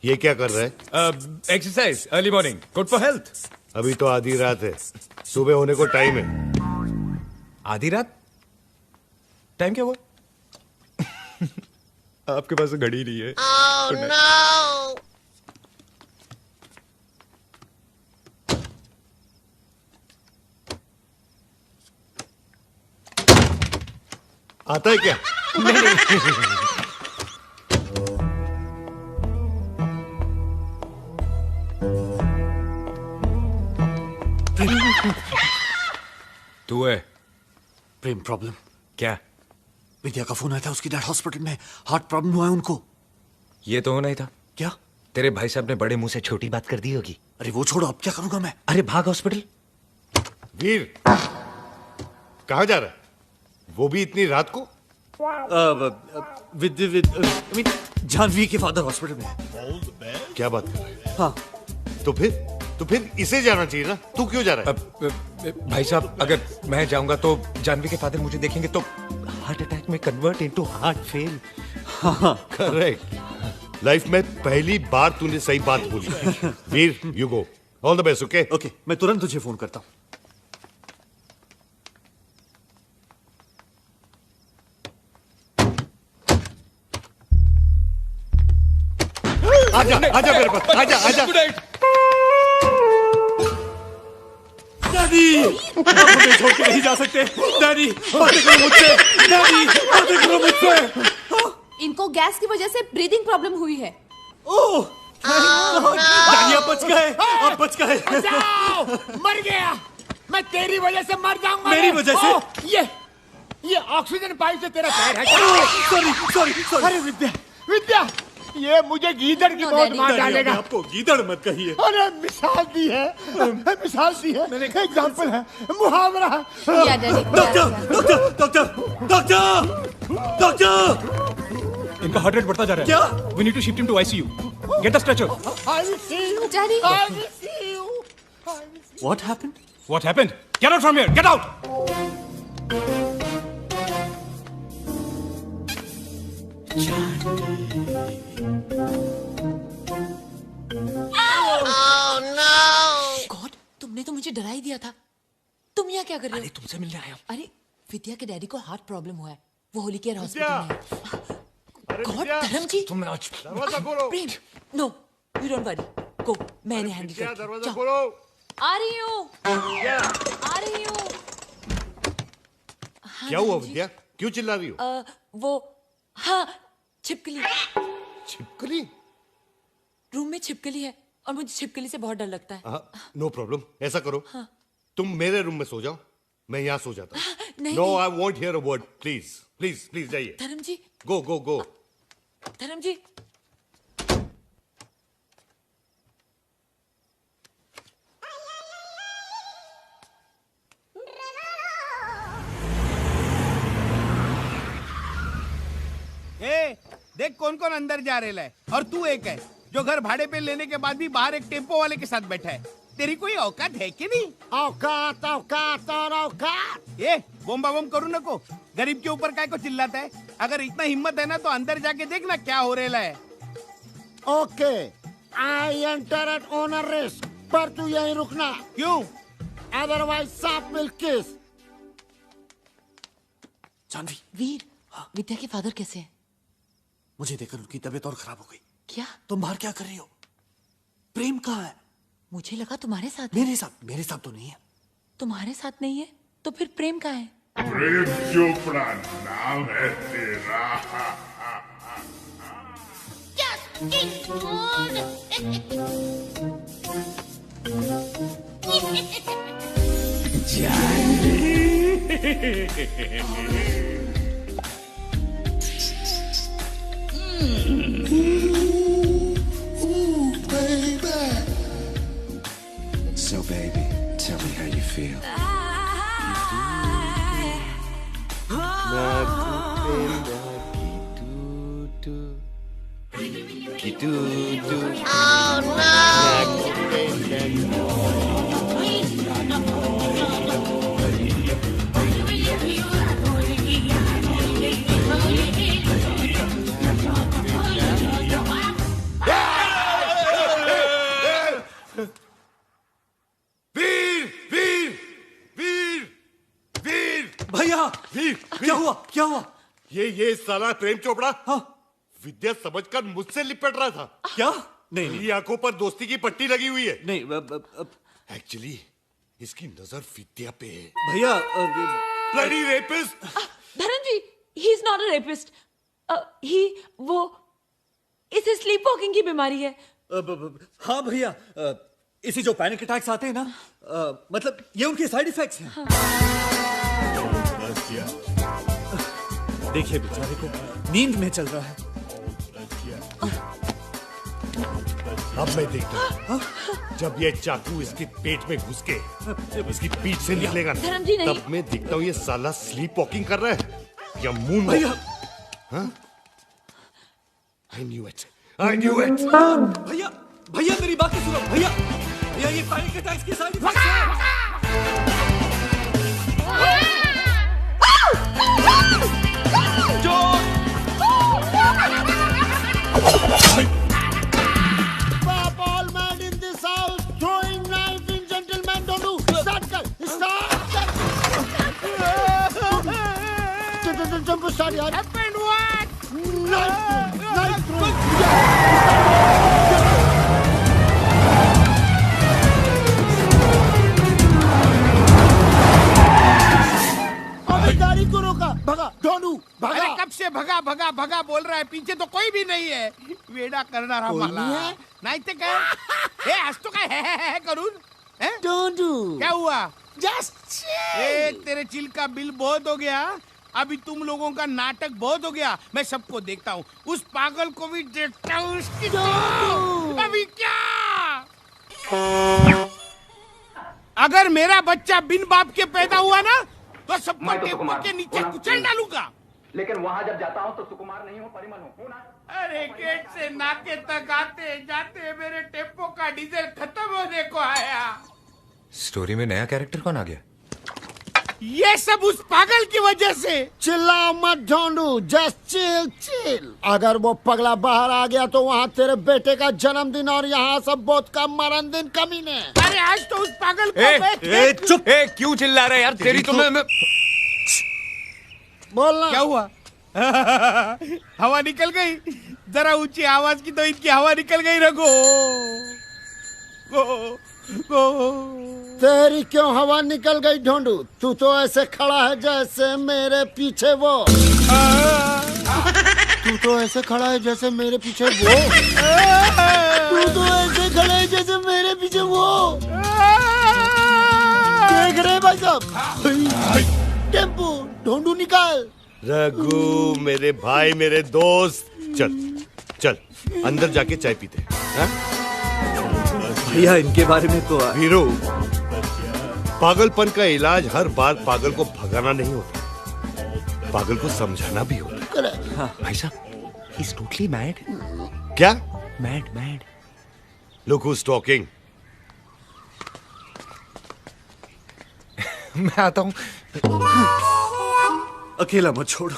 ये क्या कर रहा है? Exercise, early morning, good for health. अभी तो आधी रात है, सुबह होने को टाइम है। आधी रात? टाइम क्या हुआ? आपके पास तो घड़ी नहीं है। Oh no! आता है क्या? तू है? प्रेम प्रॉब्लम। क्या? विद्या का फोन आया था, उसकी डैड हॉस्पिटल में, हार्ट प्रॉब्लम हुआ है उनको। ये तो होना ही था। क्या? तेरे भाई साहब ने बड़े मुंह से छोटी बात कर दी होगी। अरे वो छोड़ो, अब क्या करूंगा मैं? अरे भाग हॉस्पिटल। वीर, कहाँ जा रहा है? वो भी इतनी रात को? जानवी के फादर हॉस्पिटल में। क्या बात कर रहा है? हाँ। तो फिर इसे जाना चाहिए ना, तू क्यों जा रहा है? भाई साहब, अगर मैं जाऊंगा तो जानवी के फादर मुझे देखेंगे तो हार्ट अटैक में convert into heart fail. Correct. Life में पहली बार तूने सही बात बोली। Veer, you go. All the best, okay? Okay, मैं तुरंत तुझे फोन करता हूँ। आजा मेरे पास, आजा। डैडी, आप मुझे छोड़ के नहीं जा सकते। डैडी, बातें करो मुझसे। डैडी, बातें करो मुझसे। इनको गैस की वजह से ब्रीदिंग प्रॉब्लम हुई है। ओह, डैडी आप बच गए, आप बच गए। मर गया। मैं तेरी वजह से मर जाऊंगा। मेरी वजह से? ये ऑक्सीजन पाइप से तेरा पैर है। सॉरी। अरे विद्या, ये मुझे गीदड़ की मौत मार डालेगा। आपको गीदड़ मत कहिए। अरे मिसाल दी है, एग्जाम्पल है, मुहावरा है। डॉक्टर, इनका हार्ट रेट बढ़ता जा रहा है। क्या? We need to shift him to ICU. Get a stretcher. I will see you. Daddy. I will see you. What happened? What happened? Get out from here. Get out. Oh no! God, तुमने तो मुझे डरा ही दिया था। तुम यहाँ क्या कर रहे हो? अरे तुमसे मिलने आया हूँ। अरे विद्या के डैडी को हार्ट प्रॉब्लम हुआ है, वो होली केयर हॉस्पिटल विद्या! में है। अरे गॉड, विद्या, धर्म जी। तुम आज दरवाजा खोलो। प्रेम, नो, यू डोंट वरी, गो, मैंने हैंडल विद्या, कर। दरवाजा खोलो। आ रही हूँ। हाँ, क्या हुआ धर्म जी? विद्या? क्यों चिल्ला रही हो? वो, हाँ, छिपकली। छिपकली? रूम में छिपकली है और मुझे छिपकली से बहुत डर लगता है। No problem. ऐसा करो, तुम मेरे रूम में सो जाओ, मैं यहाँ सो जाता हूँ। नहीं, नो, नहीं। I want here a word. Please जाइए। धर्म जी, गो। धर्म जी। देख कौन अंदर जा रहा है, और तू एक है जो घर भाड़े पे लेने के बाद भी बाहर एक टेम्पो वाले के साथ बैठा है। तेरी कोई औकात है कि नहीं? औकात और औकात। ये बम करू नको, गरीब के ऊपर काय को चिल्लाता है? अगर इतना हिम्मत है ना तो अंदर जाके देखना क्या हो रहा है। Okay, I enter eight owner risk, पर तू यहीं रुकना। क्यों? अदरवाइज सांप विल किस। जानवी, वीर, विद्या के फादर कैसे हैं? मुझे देखकर उनकी तबीयत और खराब हो गई। क्या? तुम बाहर क्या कर रही हो? प्रेम कहाँ है? मुझे लगा तुम्हारे साथ है। मेरे साथ तो नहीं है। तुम्हारे साथ नहीं है तो फिर प्रेम कहाँ है? प्रेम चोपड़ा नाम है तेरा। So baby, tell me how you feel. Oh no! वीर वीर वीर वीर भैया वीर क्या हुआ क्या हुआ? ये साला प्रेम चोपड़ा हाँ विद्या समझकर मुझसे लिपट रहा था। क्या? नहीं नहीं मेरी आंखों पर दोस्ती की पट्टी लगी हुई है। नहीं एक्चुअली इसकी नजर विद्या पे है। भैया bloody rapist. Dharam ji, he is not a rapist. वो इसे स्लीप वॉकिंग की बीमारी है। हाँ भैया, इसी जो पैनिक अटैक्स आते हैं ना, मतलब ये उनके साइड इफेक्ट्स हैं। देखिए बेचारे को नींद में चल रहा है। अब मैं देखता हूँ जब ये चाकू इसके पेट में घुस के इसकी पीठ से निकलेगा ना, धर्म जी, नहीं। तब मैं देखता हूँ ये साला स्लीप वॉकिंग कर रहा है या मून भैया I knew it I knew it. भैया भैया मेरी बात तो सुनो भैया। भैया ये पैनिक अटैक्स के साइड इफेक्ट्स हैं। Stop all man in this house throwing knife in gentlemen. Don't do. Start. Jump start yaar. Happened what? Knife throw. अबे गाड़ी को रोका. भगा. डोनू. अरे भगा. कब से भगा भगा भगा बोल रहा है, पीछे तो कोई भी नहीं है. वेडा करना रहा कोई माला. नहीं है? नहीं तो क्या? आज तो क्या है करून? हैं? Don't do. क्या हुआ? Just chill. ए तेरे चिल का बिल बहुत हो गया. अभी तुम लोगों का नाटक बहुत हो गया. मैं सबको देखता हूँ, उस पागल को भी देखता हूँ. उसकी तो अभी क्या? अगर मेरा बच्चा बिन बाप के पैदा हुआ ना, तो सबको टेबल के नीचे कुचल डालूंगा. लेकिन वहाँ जब जाता हूँ तो सुकुमार नहीं हूँ, परिमल हूँ ना। अरे गेट से नाके तक आते जाते मेरे टेम्पो का डीजल खत्म होने को आया. स्टोरी में नया कैरेक्टर कौन आ गया? ये सब उस पागल की वजह से. चिल्लाओ मत ढोंडू. Just chill. अगर वो पगला बाहर आ गया तो वहाँ तेरे बेटे का जन्मदिन और यहाँ सब बहुत कम मरण दिन कमीने. अरे आज तो उस पागल को चुप! क्यों चिल्ला रहा है यार? तेरी तो मैं बोलना. क्या हुआ? हवा निकल गई. जरा ऊंची आवाज की तो इनकी हवा निकल गई. रखो तेरी क्यों हवा निकल गई ढोंडू? तू तो ऐसे खड़ा है जैसे मेरे पीछे वो. तू तो ऐसे खड़ा है जैसे मेरे पीछे वो. तू तो ऐसे खड़ा है जैसे मेरे पीछे वो. देख रहे भाई साहब? टेम्पो ढोंडू निकाल. रघु मेरे भाई मेरे दोस्त, चल अंदर जाके चाय पीते. भैया इनके बारे में तो वीरू, पागलपन का इलाज हर बार पागल को भगाना नहीं होता, पागल को समझाना भी होता है. भाई साहब, ही इज टोटली मैड. क्या? Mad. Look who is talking. मैं आता हूँ. अकेला मत छोड़ो.